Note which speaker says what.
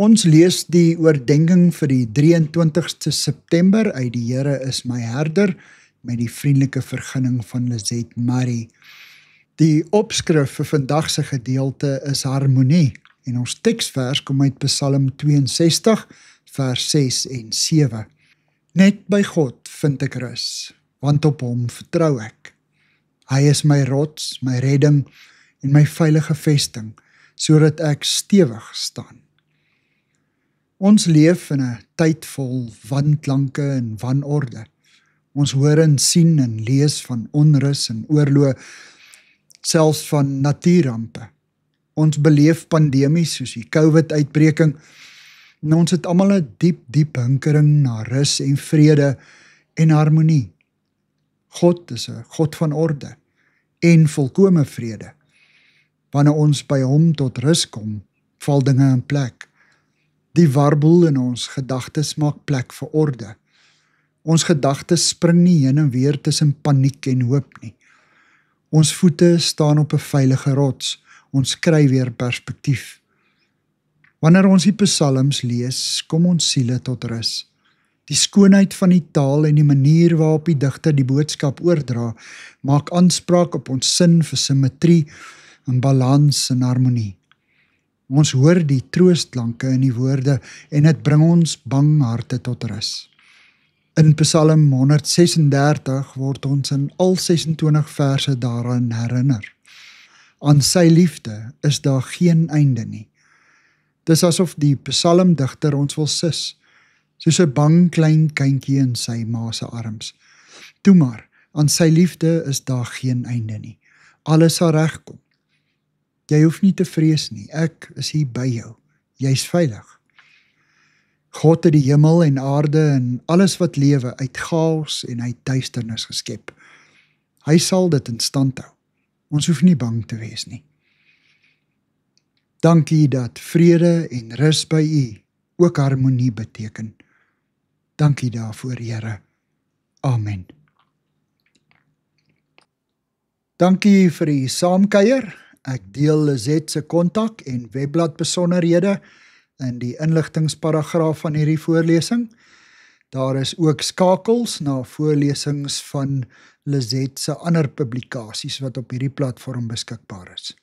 Speaker 1: Ons lees die oordenking vir die 23ste September uit die Here is my herder met die vriendelike vergunning van Lizette Marie. Die opskrif vir vandag se gedeelte is harmonie en ons teksvers kom uit Psalm 62 vers 6 en 7. Net by God vind ek rus, want op hom vertrou ek. Hy is my rots, my redding en my veilige vesting, sodat ek stewig staan. Ons leef in 'n tyd vol wanklanke en wanorde. Ons hoor en sien en lees van onrus en oorlog, selfs van natuurrampe. Ons beleef pandemies soos die COVID-uitbreking en ons het almal 'n diep hinkering na rus en vrede en harmonie. God is 'n God van orde en volkome vrede. Wanneer ons by hom tot rus kom, val dinge in plek. Die warboel in ons gedagtes maak plek vir orde. Ons gedagtes spring nie heen en weer tussen paniek en hoop nie. Ons voete staan op 'n veilige rots, ons kry weer perspektief. Wanneer ons die psalms lees, kom ons siele tot rus. Die skoonheid van die taal en die manier waarop die digter die boodskap oordra, maak aanspraak op ons sin vir simmetrie en balans en harmonie. Ons hoor die troostklanke in die woorde en dit bring ons bang harte tot rus. In Psalm 136 word ons in al 26 verse daaraan herinner. Aan sy liefde is daar geen einde nie. Dis asof die psalmdigter ons wil sus, soos 'n bang klein kindjie in sy ma se arms. Toe maar, aan sy liefde is daar geen einde nie. Alles sal regkom. Jy hoef nie te vrees nie, ek is hier by jou. Jy's veilig. God het die hemel en aarde en alles wat lewe uit chaos en uit duisternis geskep. Hy sal dit in stand hou. Ons hoef nie bang te wees nie. Dankie dat vrede en rus by U ook harmonie beteken. Dankie daarvoor, Here. Amen. Dankie vir die saamkuier. Ek deel Lizette se kontak en webblad besonderhede in die inligtingsparagraaf van hierdie voorlesing. Daar is ook skakels na voorlesings van Lizette se ander publikasies wat op hierdie platform beskikbaar is.